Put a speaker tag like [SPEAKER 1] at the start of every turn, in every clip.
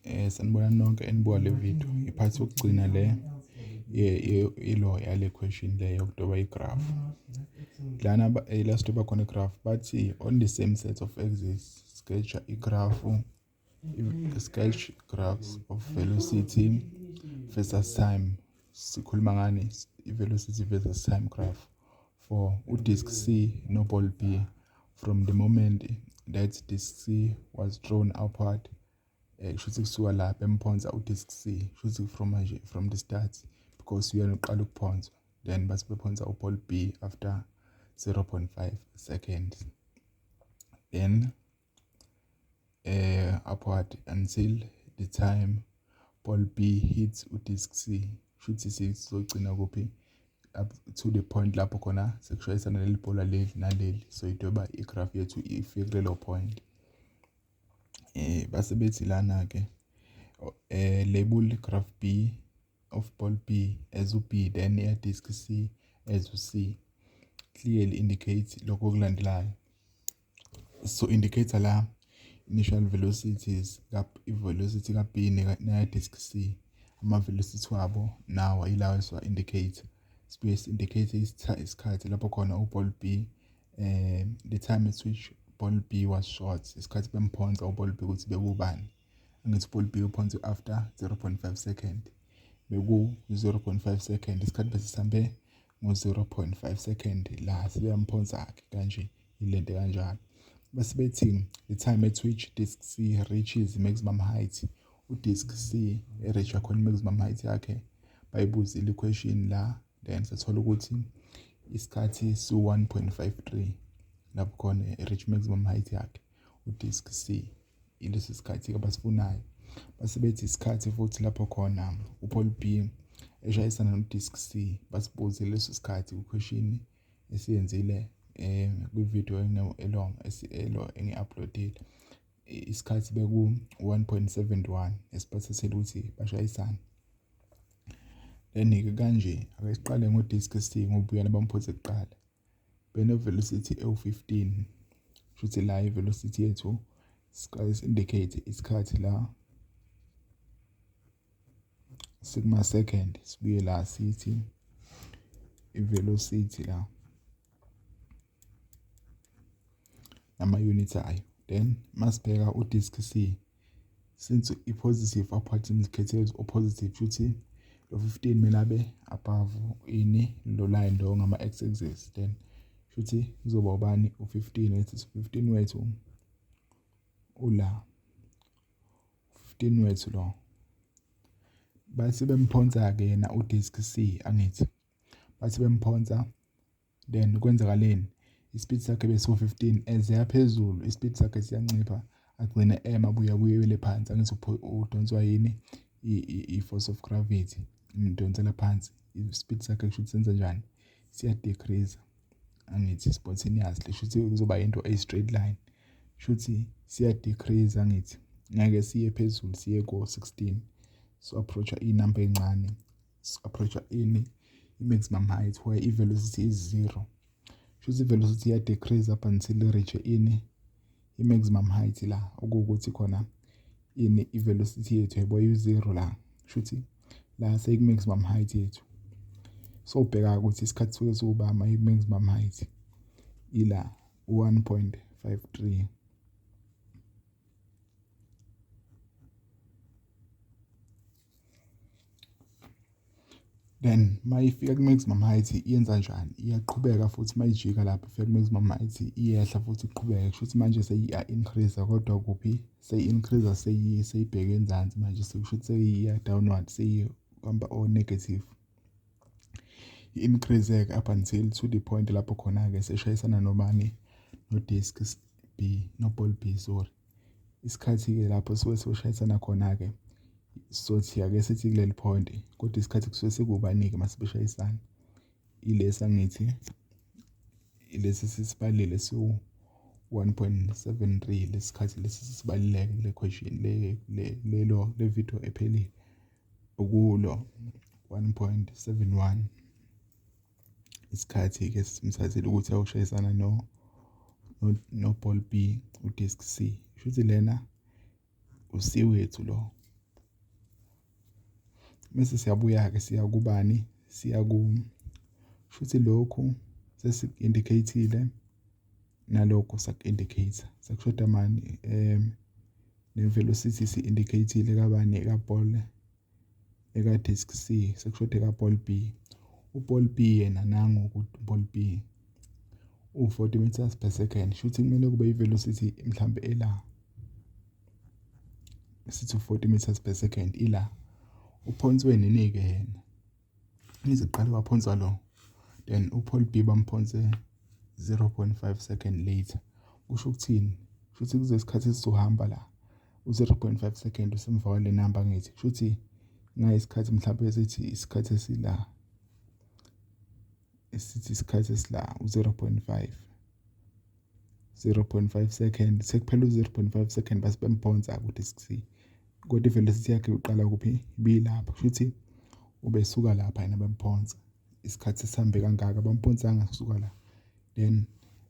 [SPEAKER 1] Sanibona nonke enibuka le video. Iphathi yokugcina le ilo yale question le yokudoba igraph. Lana last doba khona igraph bathi on the same set of axes sketch graphs of velocity versus time. Sikhuluma ngani velocity versus time graph for disk C no ball B from the moment that disk C was drawn upward. Kushuthi kusuka lapha emphonsa disk C, kushuthi from the start, because uyena uqala ukuphonsa, then base bephonsa ball B after 0.5 seconds, then upward until the time ball B hits disk C. Kushuthi sizogcina kuphi up to the point lapho khona sekushayisana leli bhola leli naleli, so idoba igraph yethu ifike kulelo point. Base bethi lana ke label graph B of ball B as B, then ya disk C as C, clearly indicates lokho okulandelayo. So indicator la initial velocities velocity ka B na disk C, ama velocity wabo nawo ilawo so indicator. Space indicator isikhathi lapho khona ball B the time at which ball B was short, isikhathi bemphonsa ball B ukuthi bekubani. Angithi ball B uphonsa after 0.5 second, beku 0.5 second, isikhathi besihambe ngo 0.5 second la sibeyamphonsa ke kanje, ilento kanjalo. Base bethi the time at which disk C reaches maximum height, disk C reach khona maximum height yakhe, bayibuza ile question la, then sathola ukuthi isikhathi su 1.53 lapho khona reach maximum height yakhe disk C, ilesi sikhathi abasifunayo. Base bethi isikhathi futhi lapho khona ball B eshayisana no disk C, basibuze leso sikhathi question esiyenzile kwi video engi-uploadile. Isikhathi beku 1.71 esiphathele ukuthi bashayisana. Then ke kanje ake siqale ngo disk C ngobuyena bamphothe kuqala. Bene velocity e15. Futhi la velocity yethu indicate isikhathi la sigma second, sibuye la sithi velocity la nama units ayo. Then masibheka disk C, since i-positive upward indicators positive, futhi lo 15 melabe above ini lo line lo ngama x-axis, then futhi kuzoba ubani u15 wethu, 15 wethu ula 15 wethu lo. Bathi bemphonsa ke yena disk C, angithi bathi bemphonsa, then kwenzakaleni ispeed sakhe bese 15 eziyaphezulu, ispeed sakhe siyancipha agcine abuya buyele phansi. Angithi udonswa yini i-force of gravity imdonsela phansi, ispeed sakhe kusho ukuthi senza njani, siya decrease. Angithi spontaneously kusho kuzoba into a straight line, kusho siya decrease. Angithi ngeke siye phezulu siye ko 16, so approach inumber encane, approach ini maximum height where velocity is 0. Kusho velocity ya decrease up until reach ini maximum height la, ukuthi khona ini velocity yethu yabo u0 la, kusho la say maximum height yethu. So ubheka ukuthi isikhathi suke soba maximum height ila 1.53. Then mayifika ku maximum height iyenza njani, iyaqhubeka futhi mayijika lapha ifika ku maximum height iyehla futhi iqhubeka. Kusho manje seyiya increase, kodwa kuphi seyi increase seyibheke enzansi, manje sekusho seyiya downward, seyihamba o negative. I-increase up until to the point lapho khona ke seshayisana nobani no disk B no ball B, sorry. Isikhathi ke lapho soshayisana khona ke sothi ake sithi kuleli point, kodwa isikhathi kusuke sekubani ke masibeshayisana ilesi angithi ilesi sisibalile so 1.73, lesikhathi lesi sisibalileke kule question le video ephelile ukulo 1.71 isikhathi ke simthathile ukuthi awushayisana no ball B disk C. Kusho lena uC wethu lo Mase siyabuya ke siya kubani siya ku futhi lokhu sesi-indicateile nalokho saku-indicator sekushoda mani ne-velocity si-indicateile kabani eka-ball eka-disk C sekushoda eka-ball B. U-ball B yena nangu ukuthi u-ball B u-40 meters per second futhi kumele kube i-velocity mhlambe ela sithi 40 meters per second ila uphonswe nini ke yena iziqala waphonswa lo then uPaul B bamphonse 0.5 second later kusho ukuthini futhi kuze isikhathi esizohamba la u0.5 second usemva kwale number ngithi futhi ngayisikhathi mhlawumbe esithi isikhathi esila u0.5 0.5 second sekuphela u0.5 second base bemphonsa kudisk C kodwa ivelocity yakhe uqala kuphi bilapha futhi ubesuka lapha yena bemphonsa isikhathi sihambe kangaka bamphonsanga kusuka la then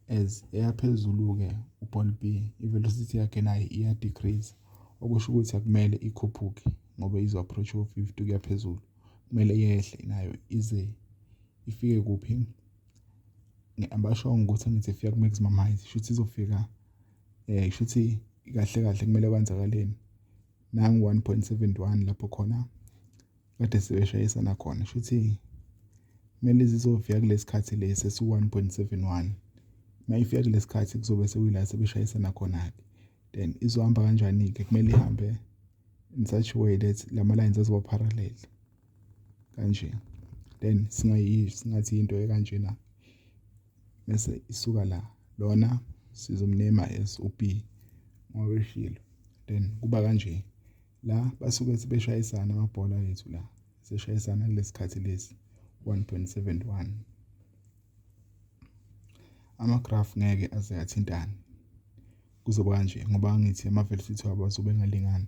[SPEAKER 1] as eyaphezulu ke uPaul B ivelocity yakhe nayo iya decrease okusho ukuthi akumele ikhuphuke ngoba izo approach u50 kuya phezulu kumele yehle nayo ize ifike kuphi abasho ukuthi ngithi ifika ku maximum height futhi izofika futhi kahle kahle kumele kwenzakaleni nangu 1.71 lapho khona kade sebeshayisana khona futhi kumele zizofika kulesikhathi lesi esi 1.71 mayifika kulesikhathi kuzobe sekuyila sebeshayisana khona ke then izohamba kanjani ke kumele ihambe in such a way that lama lines azoba parallel kanje then singathi into ekanjena bese isuka la lona sizomnema as uB ngoba eshilo then kuba kanje la basuke sebeshayisana amabhola ethu la seshayisana kulesikhathi lesi 1.71 ama-graph ngeke aze athintane kuzoba kanje ngoba ngithi ama velocity wabo azobe engalingani